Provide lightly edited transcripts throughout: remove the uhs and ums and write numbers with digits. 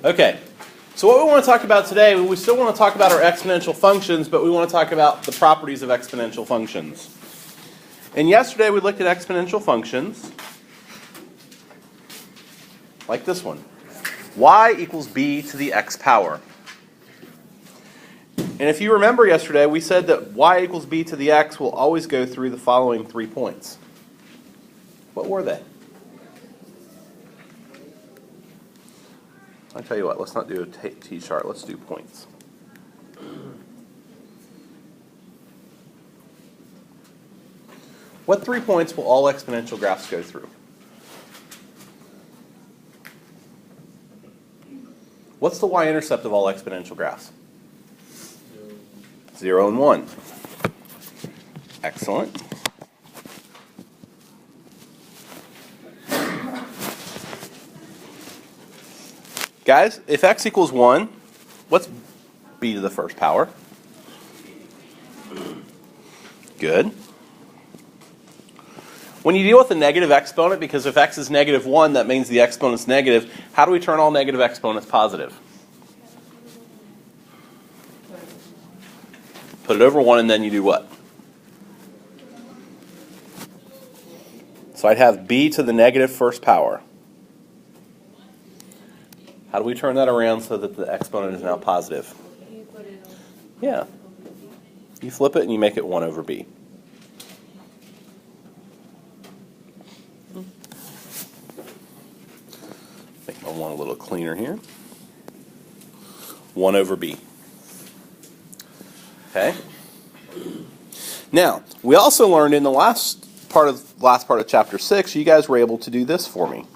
Okay, so what we want to talk about today, we still want to talk about our exponential functions, but we want to talk about the properties of exponential functions. And yesterday we looked at exponential functions like this one. Y equals b to the x power. And if you remember yesterday, we said that y equals b to the x will always go through the following 3 points. What were they? I'll tell you what, let's not do a t-chart, let's do points. What 3 points will all exponential graphs go through? What's the y-intercept of all exponential graphs? 0 and 1. Excellent. Guys, if x equals 1, what's b to the first power? Good. When you deal with a negative exponent, because if x is negative 1, that means the exponent's negative, how do we turn all negative exponents positive? Put it over 1 and then you do what? So I'd have b to the negative first power. How do we turn that around so that the exponent is now positive? Yeah. You flip it and you make it 1 over b. Make my 1 a little cleaner here. 1 over b. Okay? Now, we also learned in the last part of chapter 6, you guys were able to do this for me.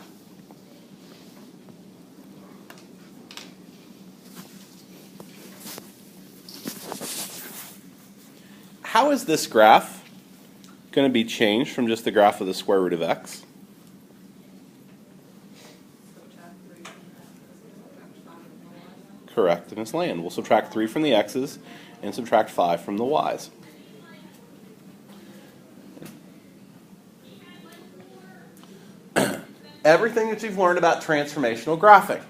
How is this graph going to be changed from just the graph of the square root of x? Correct, in its land. We'll subtract 3 from the x's and subtract 5 from the y's. Everything that you've learned about transformational graphing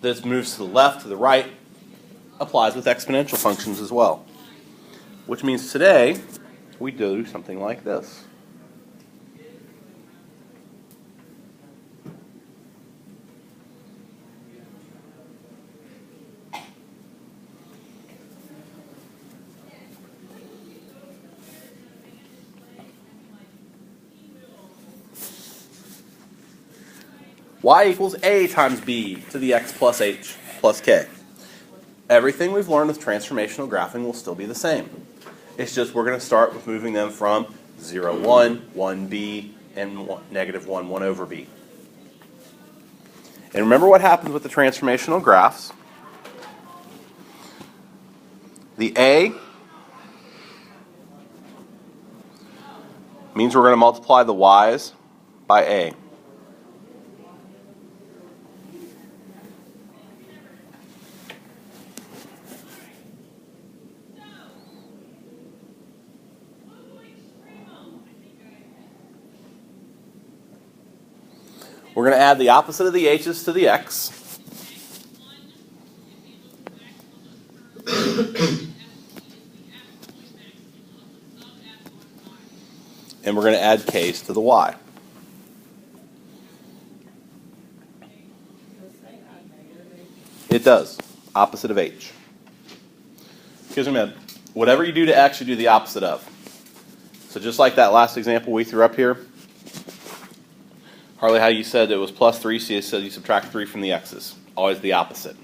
that moves to the left, to the right, applies with exponential functions as well. Which means today, we do something like this. Y equals a times b to the x plus h plus k. Everything we've learned with transformational graphing will still be the same. It's just we're going to start with moving them from 0, 1, 1b, and negative 1, 1 over b. And remember what happens with the transformational graphs. The a means we're going to multiply the y's by a. We're going to add the opposite of the h's to the x. And we're going to add k's to the y. It does. Opposite of h. Because remember, whatever you do to x, you do the opposite of. So just like that last example we threw up here, Harley, how you said it was plus 3, so you said you subtract 3 from the x's. Always the opposite.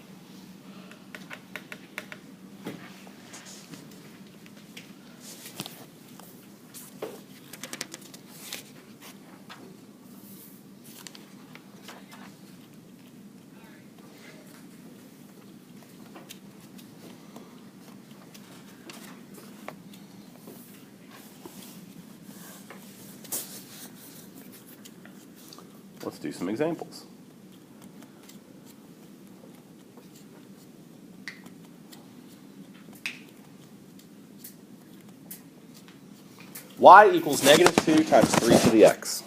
Let's do some examples. Y equals negative 2 times 3 to the x.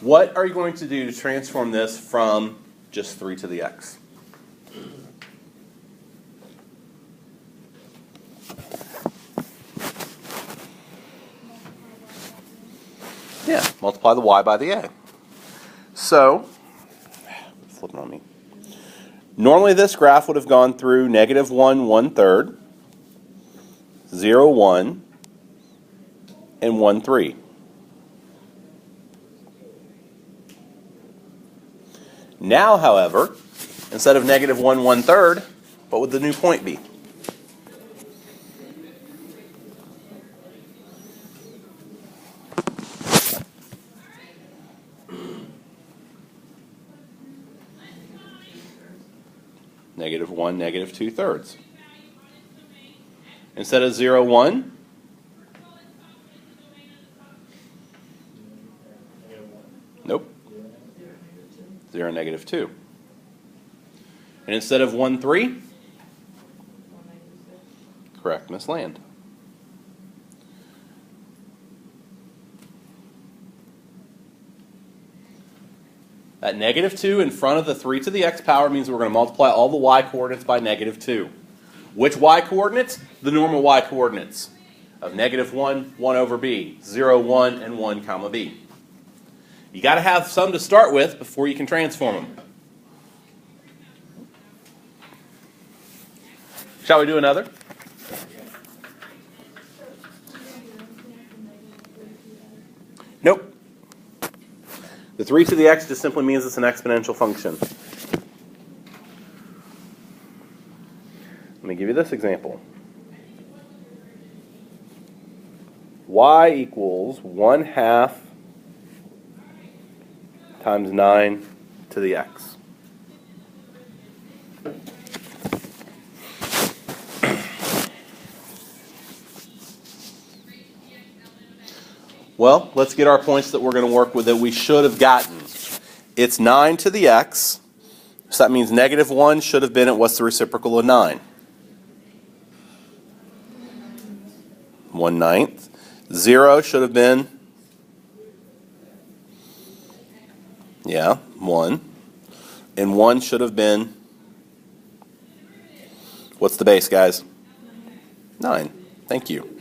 What are you going to do to transform this from just 3 to the x? Yeah, multiply the y by the a. So, flipping on me. Normally this graph would have gone through -1, 1/3, 0, 1, and 1, 3. Now, however, instead of -1, 1/3, what would the new point be? -1, -2/3. Instead of 0, 1, nope, 0, -2. And instead of 1, 3, correct, Miss Land. That -2 in front of the 3 to the x power means we're going to multiply all the y coordinates by -2. Which y coordinates? The normal y coordinates of -1, 1 over b, 0, 1, and 1 comma b. You got to have some to start with before you can transform them. Shall we do another? Nope. The 3 to the x just simply means it's an exponential function. Let me give you this example. Y equals 1/2 times 9 to the x. Well, let's get our points that we're going to work with that we should have gotten. It's 9 to the x, so that means -1 should have been at what's the reciprocal of 9? 1/9. 0 should have been, 1. And 1 should have been, what's the base, guys? 9. Thank you.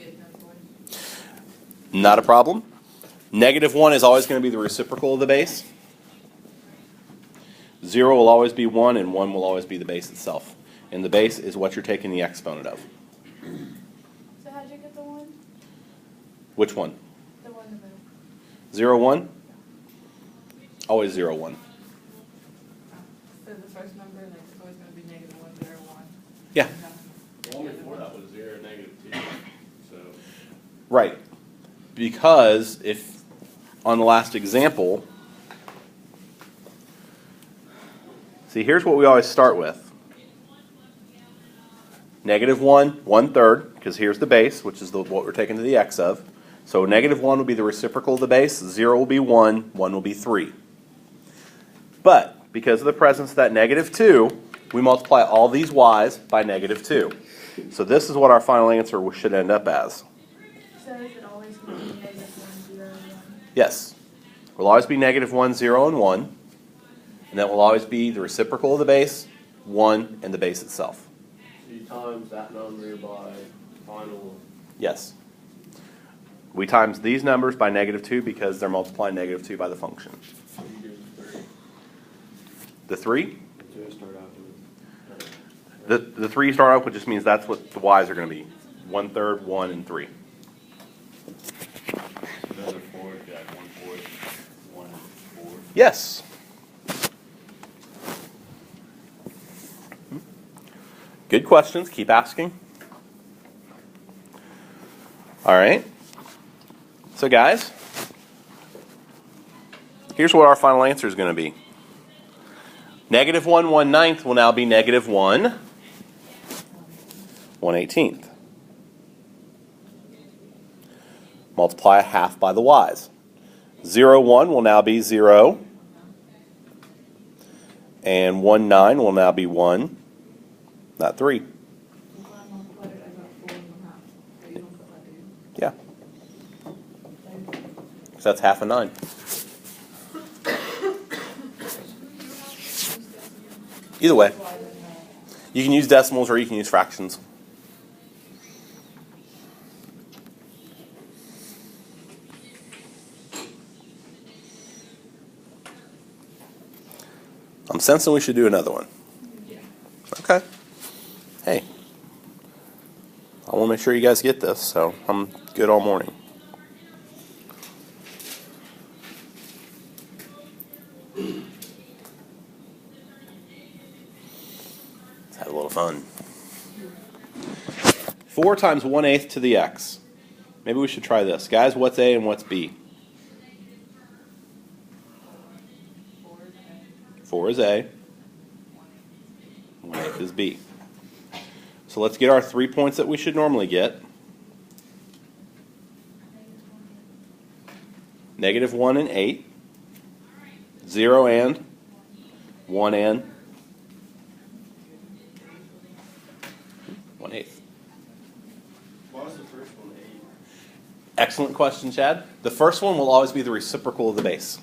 Not a problem. -1 is always going to be the reciprocal of the base. 0 will always be 1, and 1 will always be the base itself. And the base is what you're taking the exponent of. So how'd you get the 1? Which one? The one in the middle. 0, 1? Always 0, 1. So the first number, like, it's always going to be -1, 0, 1. Yeah. The one before that was 0, -2. So. Right. Because if, on the last example, see, here's what we always start with. -1, 1/3, because here's the base, which is what we're taking to the x of. So -1 will be the reciprocal of the base, 0 will be 1, 1 will be 3. But, because of the presence of that -2, we multiply all these y's by -2. So this is what our final answer should end up as. So is it always going to be -1, 0, 1? Yes. It will always be -1, 0, and 1. And that will always be the reciprocal of the base, 1, and the base itself. So you times that number by final. Yes. We times these numbers by -2 because they're multiplying -2 by the function. So you do 3. The 3? So start out with. The 3 you start off with just means that's what the y's are going to be. 1/3, 1, and 3. Another 4, got 1/4, 1 4. Yes. Good questions. Keep asking. All right. So guys, here's what our final answer is going to be. -1, 1/9 will now be -1, 1/18. Multiply 1/2 by the y's. 0, 1 will now be 0. And 1/9 will now be 1, not 3. Yeah. So that's 1/2 of 9. Either way. Why then not? You can use decimals or you can use fractions. I'm sensing we should do another one. Yeah. Okay. Hey. I want to make sure you guys get this, so I'm good all morning. Let's have a little fun. 4 times 1/8 to the x. Maybe we should try this. Guys, what's A and what's B? 4 is A. 1/8 is B. So let's get our 3 points that we should normally get. -1 and 8. 0 and 1 and 1/8. Why was the first one 8? Excellent question, Chad. The first one will always be the reciprocal of the base.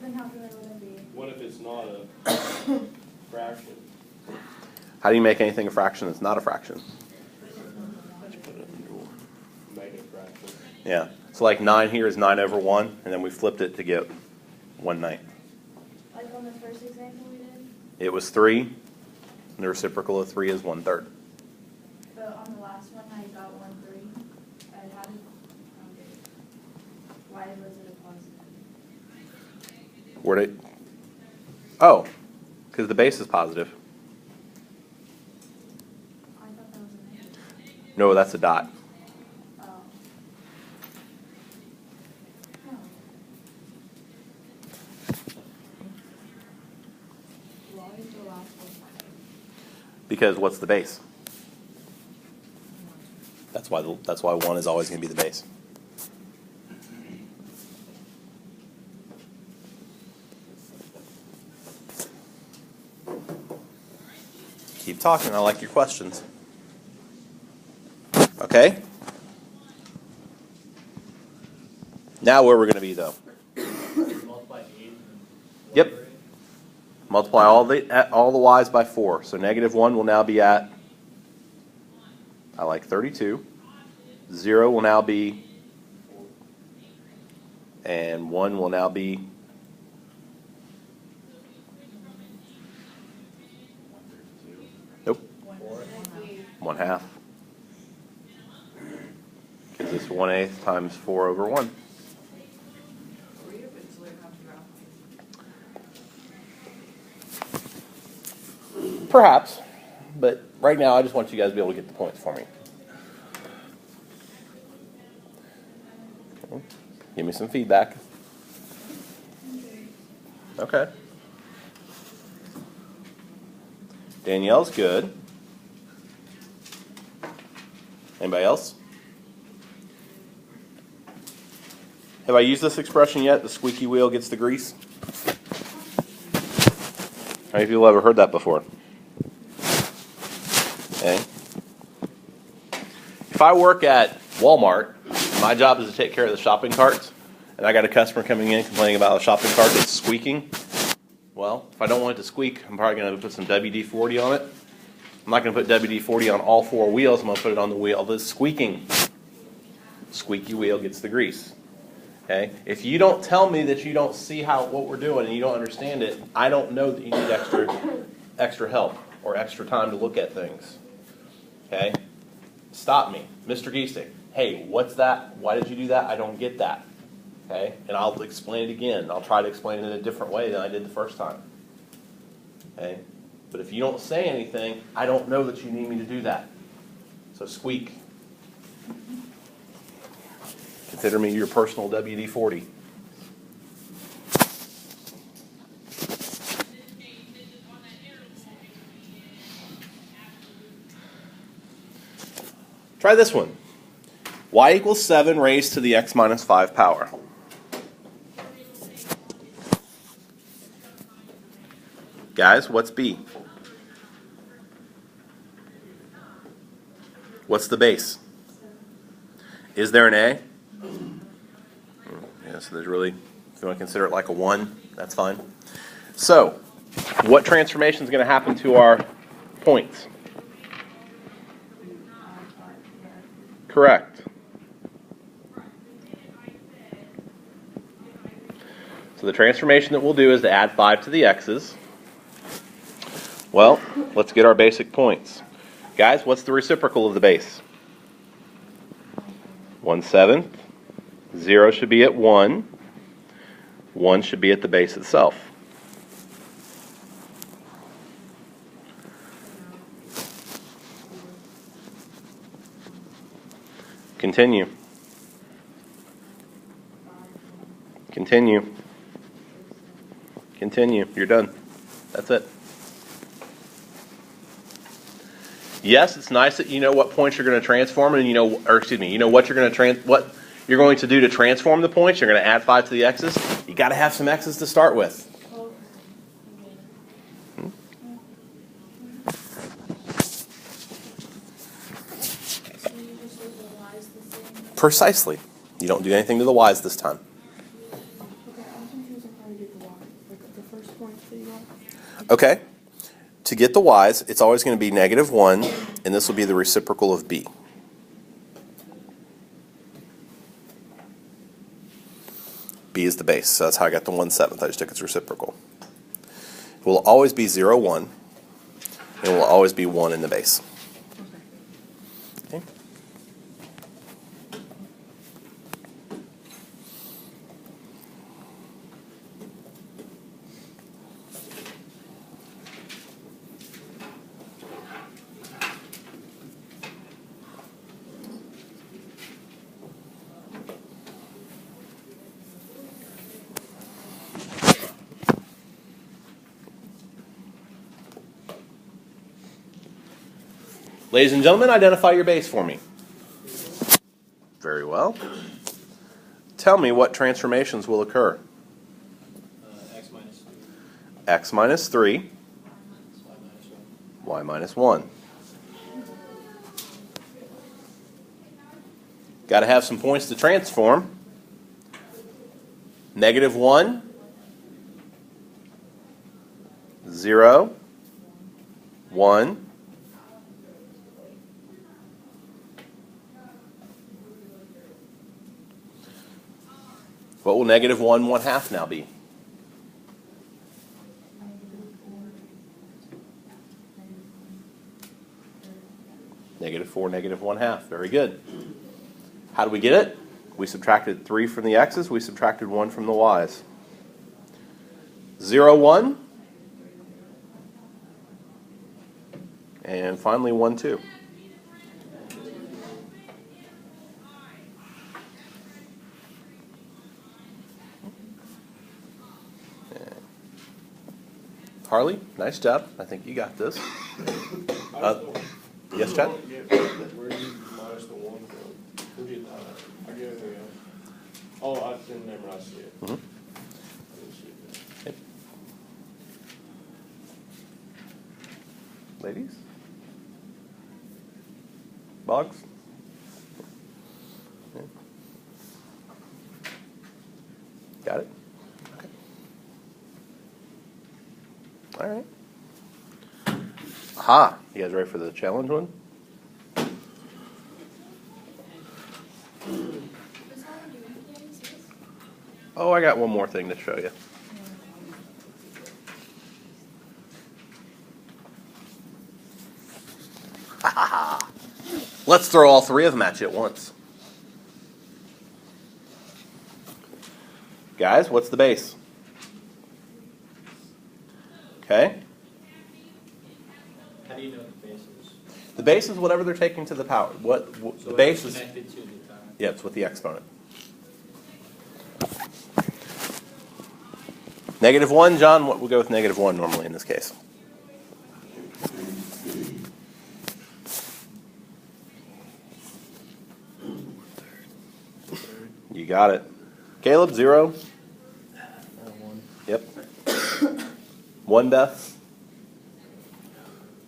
Then how can it be? What if it's not a fraction? How do you make anything a fraction that's not a fraction? Make it a fraction. Yeah. So like 9 here is 9 over 1, and then we flipped it to get 1/9. Like on the first example we did? It was 3, and the reciprocal of 3 is 1/3. But on the last one, I got 1/3. I had it. Why was it a positive? Where'd it? Oh, because the base is positive. I thought that was a negative. No, that's a dot. Oh. Oh. Why is the last one? Because what's the base? That's why 1 is always going to be the base. Keep talking. I like your questions. Okay? Now where we're going to be, though. Multiply 8. Yep. Multiply all the y's by 4. So -1 will now be at, I like 32. 0 will now be, and 1 will now be, nope, 1/2. Because it's 1/8 times 4 over 1. We eventually have to graph. Perhaps, but right now I just want you guys to be able to get the points for me. Okay. Give me some feedback. Okay. Danielle's good. Anybody else? Have I used this expression yet? The squeaky wheel gets the grease? How many people have ever heard that before? Okay. If I work at Walmart, my job is to take care of the shopping carts, and I got a customer coming in complaining about a shopping cart that's squeaking. Well, if I don't want it to squeak, I'm probably going to put some WD-40 on it. I'm not going to put WD-40 on all 4 wheels. I'm going to put it on the wheel that's squeaking. Squeaky wheel gets the grease. Okay? If you don't tell me that you don't see what we're doing and you don't understand it, I don't know that you need extra help or extra time to look at things. Okay? Stop me. Mr. Giesing. Hey, what's that? Why did you do that? I don't get that. Okay? And I'll explain it again. I'll try to explain it in a different way than I did the first time. Okay? But if you don't say anything, I don't know that you need me to do that. So squeak. Consider me your personal WD-40. Try this one. Y equals 7 raised to the x minus 5 power. Guys, what's B? What's the base? Is there an A? Yeah, so there's really, if you want to consider it like a 1, that's fine. So, what transformation is going to happen to our points? Correct. So the transformation that we'll do is to add 5 to the x's. Well, let's get our basic points. Guys, what's the reciprocal of the base? 1/7. 0 should be at 1. 1 should be at the base itself. Continue. Continue. Continue. You're done. That's it. Yes, it's nice that you know what points you're going to transform, and you know what you're going to do to transform the points. You're going to add 5 to the x's. You got to have some x's to start with. Precisely. You don't do anything to the y's this time. Okay, I'm confused on how to get the y. Like the first point that you got. Okay. To get the y's, it's always going to be -1, and this will be the reciprocal of b. B is the base, so that's how I got the 1/7. I just took its reciprocal. It will always be 0, 1, and it will always be 1 in the base. Okay. Ladies and gentlemen, identify your base for me. Very well. Tell me what transformations will occur. X minus 3. X minus 3, Y minus 1. y minus 1. Got to have some points to transform. -1, 0, 1. What will -1, 1/2 now be? -4, -1/2. Very good. How do we get it? We subtracted 3 from the x's. We subtracted 1 from the y's. 0, 1. And finally 1, 2. Harley, nice job. I think you got this. Yes, Chad? Where do you minus the 1 from? Who did that? I get it. Oh, I didn't memorize it. Mm-hmm. I didn't see it. Yep. Ladies? Boggs? Yeah. Got it? Okay. All right. Aha. You guys ready for the challenge one? Oh, I got one more thing to show you. Let's throw all 3 of them at you at once. Guys, what's the base? Okay. How do you know the base is? The base is whatever they're taking to the power. What So the base it's is? connected to the power. Yeah, it's with the exponent. -1, John. What we'll go with -1 normally in this case. You got it. Caleb, 0. 1. Yep. 1, Beth.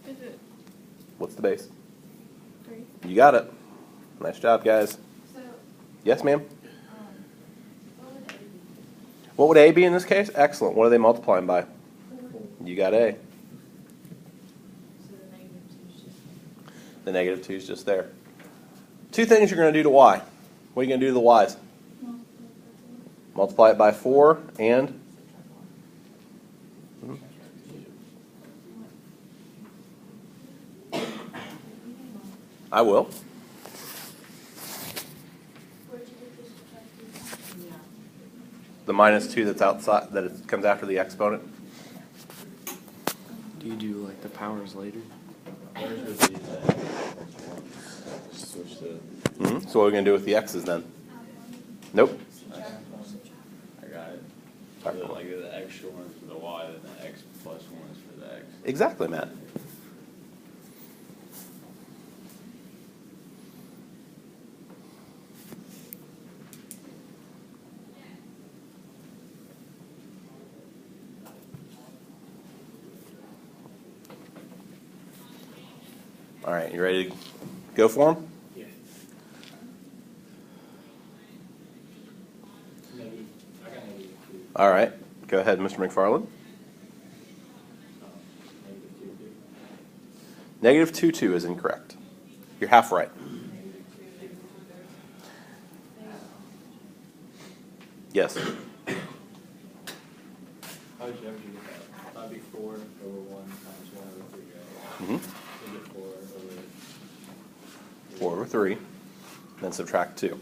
Is it What's the base? 3? You got it. Nice job, guys. So, Yes, ma'am. what would A be? What would A be in this case? Excellent. What are they multiplying by? You got A. So the negative 2 is just. The negative 2 is just there. Two things you're going to do to y. What are you going to do to the y's? Multiply it by 4 and I will. Where'd you get this subtracted? Yeah. The minus 2 that's outside, that it comes after the exponent. Do you do like the powers later? Where's the Z? Switch to. So what are we going to do with the x's then? Nope. I got it. Sorry. So like the extra one is for the y, then the x plus 1 is for the x. Exactly, Matt. All right, you ready to go for them? Yeah. Negative, I got negative 2. All right, go ahead, Mr. McFarland. Negative 2, 2. Negative 2, 2 is incorrect. You're half right. Yes. How would you ever do that? That'd be 4 over 1 times 1 over 3, right? Mm-hmm. So get 4 over 4 over 3, then subtract 2.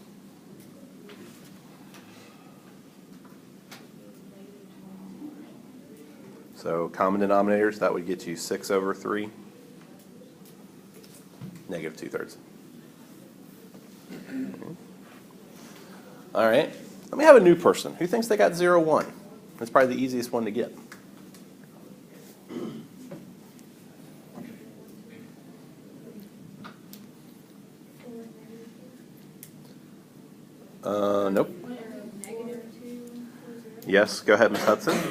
So common denominators, that would get you 6 over 3, negative 2/3. All right, let me have a new person. Who thinks they got 0, 1? That's probably the easiest one to get. Nope. Negative 2, 0, Yes, go ahead, Ms. Hudson. and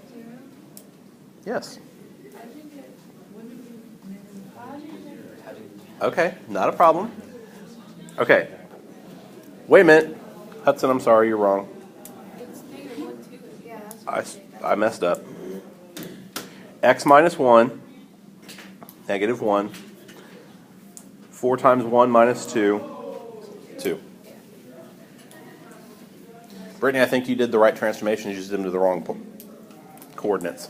0. Yes. I think it wouldn't be negative. How do you Okay, not a problem. Okay. Wait a minute. Hudson, I'm sorry, you're wrong. It's negative 1, 2. Yeah, that's I messed up. X minus 1, negative 1. 4 times 1 minus 2, 2. Brittany, I think you did the right transformation. You just did them to the wrong coordinates.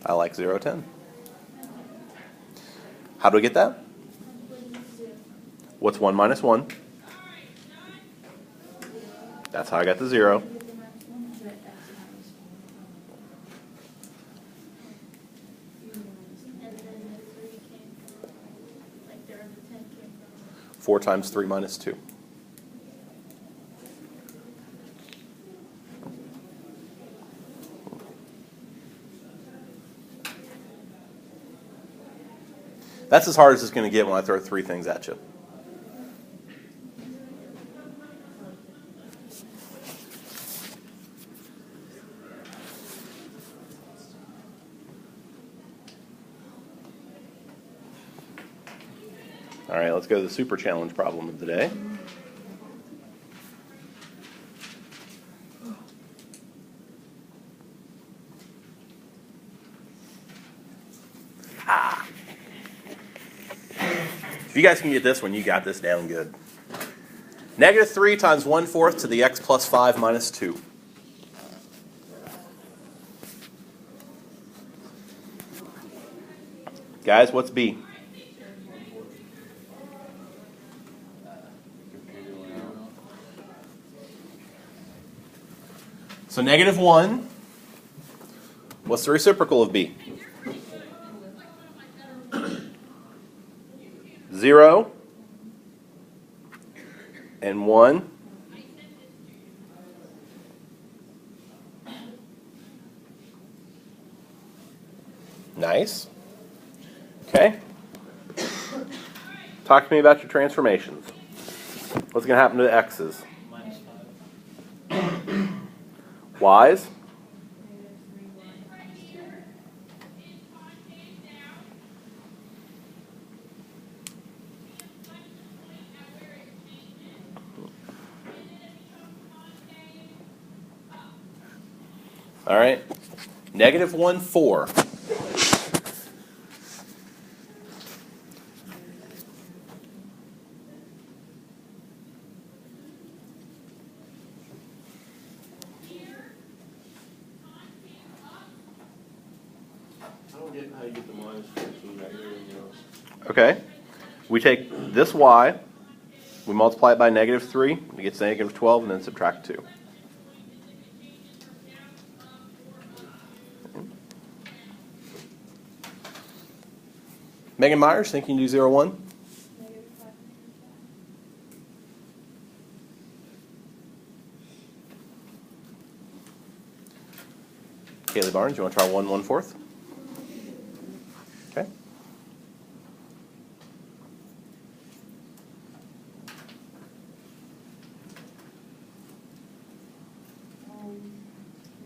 I like 0, 10. How do we get that? What's 1 minus 1? That's how I got the 0. And then the 3 came from, like, there, the 10 came from. 4 times 3 minus 2. That's as hard as it's going to get when I throw 3 things at you. All right, let's go to the super challenge problem of the day. If you guys can get this one, you got this down good. Negative 3 times 1/4 to the x plus 5 minus 2. Guys, what's B? So negative 1. What's the reciprocal of B? 0 and 1. Nice. Okay. Talk to me about your transformations. What's going to happen to the x's? minus 5. Y's? All right? Negative 1, 4. I don't get how you get the minus 4 from everything else. Okay? We take this y, we multiply it by negative 3, it gets negative 12, and then subtract 2. Megan Myers, think you can do 0, 1? Negative 5. Kaylee Barnes, you want to try 1, 1/4? Okay.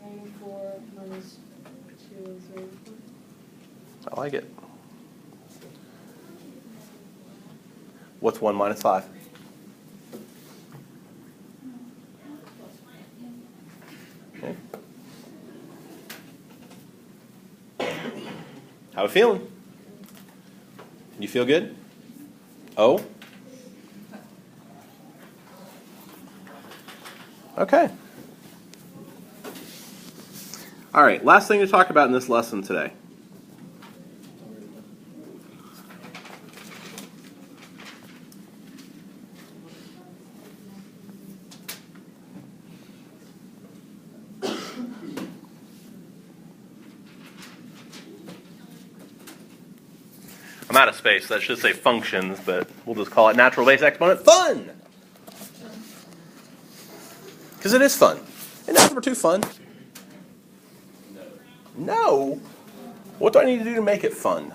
Negative 4 minus 2 is 0. I like it. What's 1 minus 5? Okay. How we feeling? You feel good? Oh? Okay. All right, last thing to talk about in this lesson today. I'm out of space. That should say functions, but we'll just call it natural base exponent fun. Because it is fun. Isn't algebra 2 fun? No. What do I need to do to make it fun?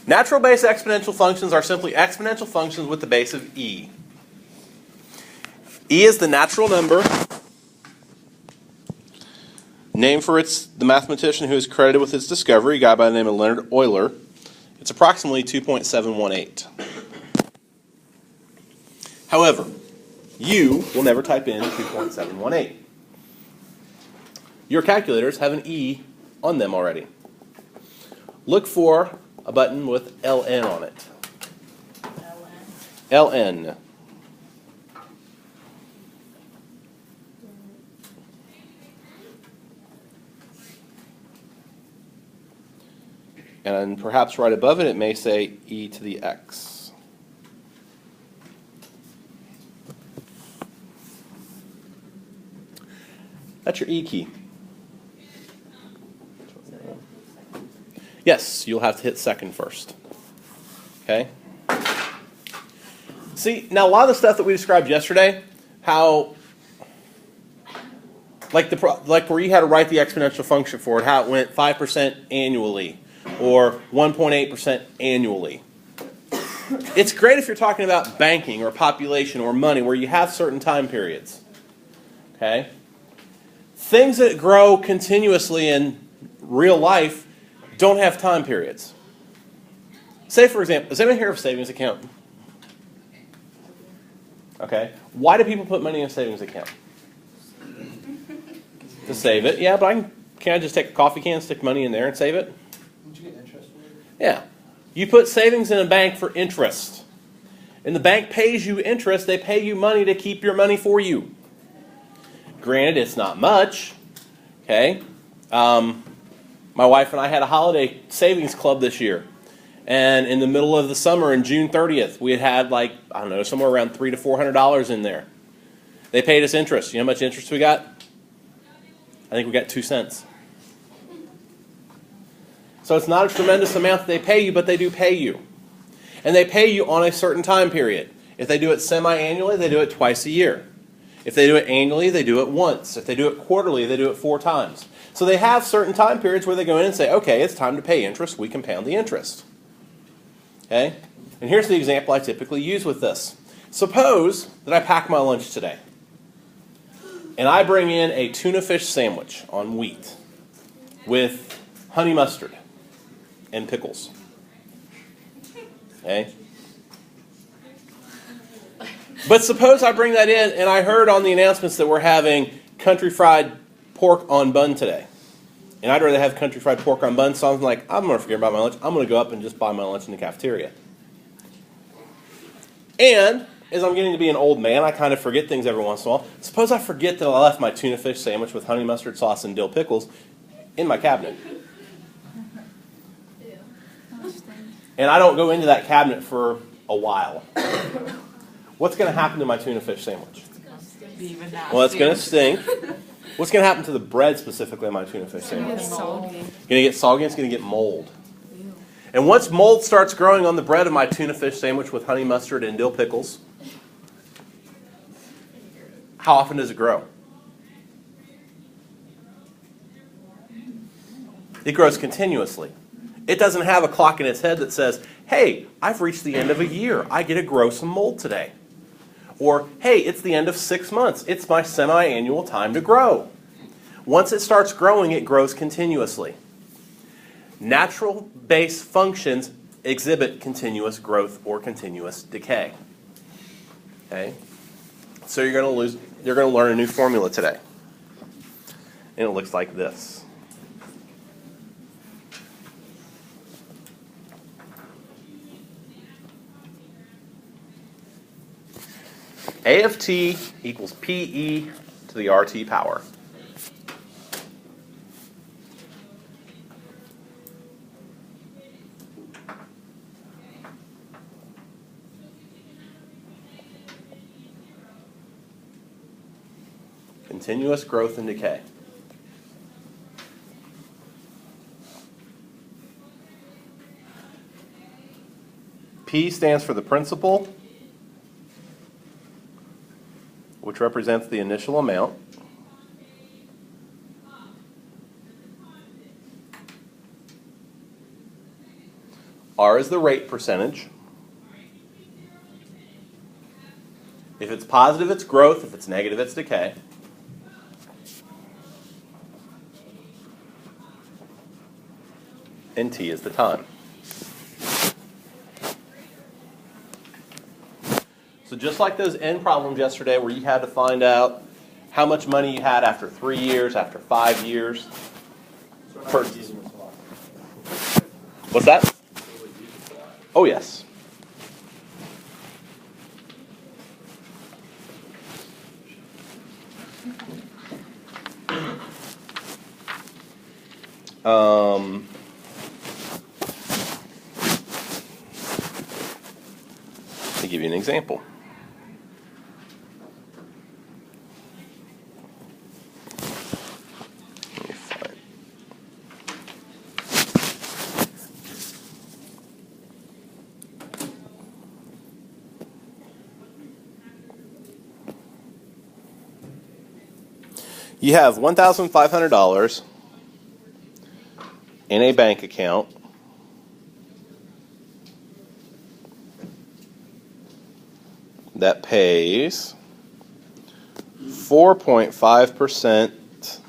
Natural base exponential functions are simply exponential functions with the base of e. E is the natural number named for the mathematician who is credited with its discovery, a guy by the name of Leonard Euler. It's approximately 2.718. However, you will never type in 2.718. Your calculators have an e on them already. Look for a button with LN on it. LN. And perhaps right above it, it may say e to the x. That's your e key. Yes, you'll have to hit second first. Okay? See, now a lot of the stuff that we described yesterday, how, like where you had to write the exponential function for it, how it went 5% annually or 1.8% annually. It's great if you're talking about banking or population or money where you have certain time periods. Okay? Things that grow continuously in real life don't have time periods. Say, for example, does anyone here have a savings account? Okay. Why do people put money in a savings account? To save it. Yeah, but can I just take a coffee can, stick money in there, and save it? Don't you get interest for it? Yeah. You put savings in a bank for interest. And the bank pays you interest. They pay you money to keep your money for you. Granted, it's not much. Okay. My wife and I had a holiday savings club this year. And in the middle of the summer, on June 30th, we had like, I don't know, somewhere around $300 to $400 in there. They paid us interest. You know how much interest we got? I think we got 2 cents. So it's not a tremendous amount that they pay you, but they do pay you. And they pay you on a certain time period. If they do it semi-annually, they do it twice a year. If they do it annually, they do it once. If they do it quarterly, they do it 4 times. So they have certain time periods where they go in and say, okay, it's time to pay interest. We compound the interest. Okay? And here's the example I typically use with this. Suppose that I pack my lunch today, and I bring in a tuna fish sandwich on wheat with honey mustard and pickles. Okay? But suppose I bring that in, and I heard on the announcements that we're having country fried pork on bun today. And I'd rather have country fried pork on bun, so I'm like, I'm going to forget about my lunch. I'm going to go up and just buy my lunch in the cafeteria. And as I'm getting to be an old man, I kind of forget things every once in a while. Suppose I forget that I left my tuna fish sandwich with honey mustard sauce and dill pickles in my cabinet. And I don't go into that cabinet for a while. What's going to happen to my tuna fish sandwich? Well, it's going to stink. What's going to happen to the bread specifically on my tuna fish sandwich? It's going to get soggy. It's going to get mold. And once mold starts growing on the bread of my tuna fish sandwich with honey mustard and dill pickles, how often does it grow? It grows continuously. It doesn't have a clock in its head that says, hey, I've reached the end of a year. I get to grow some mold today. Or, hey, it's the end of 6 months. It's my semi-annual time to grow. Once it starts growing, it grows continuously. Natural base functions exhibit continuous growth or continuous decay. Okay? So you're going to learn a new formula today. And it looks like this. A of t equals PE to the RT power. Continuous growth and decay. P stands for the principal, which represents the initial amount. R is the rate percentage. If it's positive, it's growth. If it's negative, it's decay. And T is the time. So just like those end problems yesterday where you had to find out how much money you had after 3 years, after 5 years. What's that? Oh, yes. To give you an example. Let me find. You have $1,500 in a bank account that pays 4.5%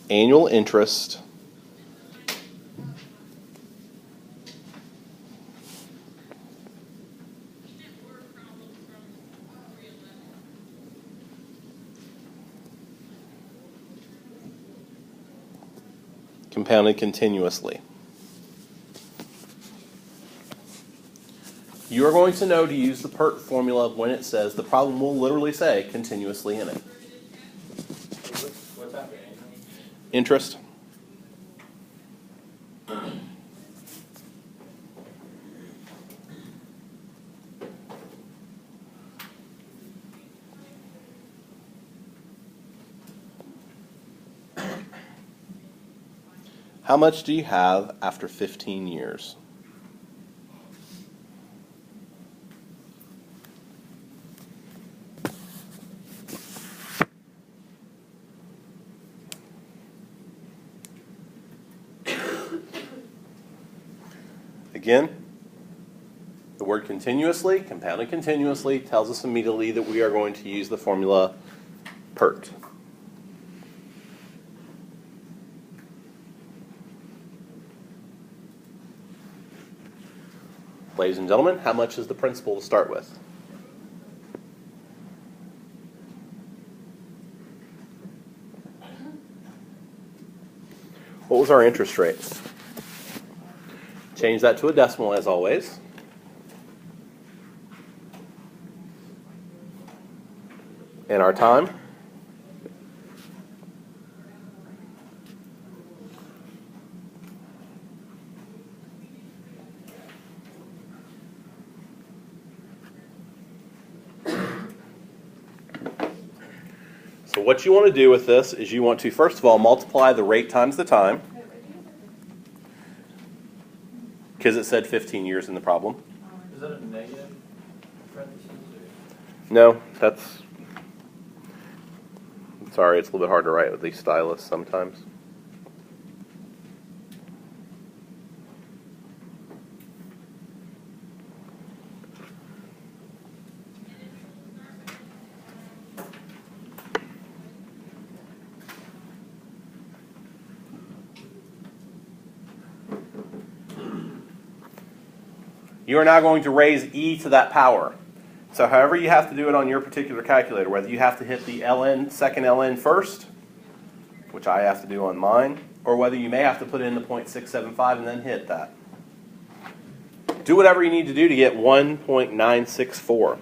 annual interest compounded continuously. You are going to know to use the PERT formula when it says the problem will literally say continuously in it. What's that mean? Interest. How much do you have after 15 years? Again, the word continuously, compounded continuously, tells us immediately that we are going to use the formula PERT. Ladies and gentlemen, how much is the principal to start with? What was our interest rate? Change that to a decimal as always. And our time? So what you want to do with this is you want to, first of all, multiply the rate times the time, because it said 15 years in the problem. Is that a negative parentheses No, that's... Sorry, it's a little bit hard to write with these stylus sometimes. You are now going to raise e to that power. So however you have to do it on your particular calculator, whether you have to hit the ln, second ln first, which I have to do on mine, or whether you may have to put in the 0.675 and then hit that. Do whatever you need to do to get 1.964.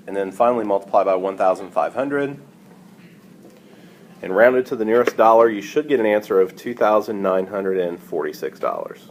And then finally multiply by 1,500. And rounded to the nearest dollar, you should get an answer of $2,946.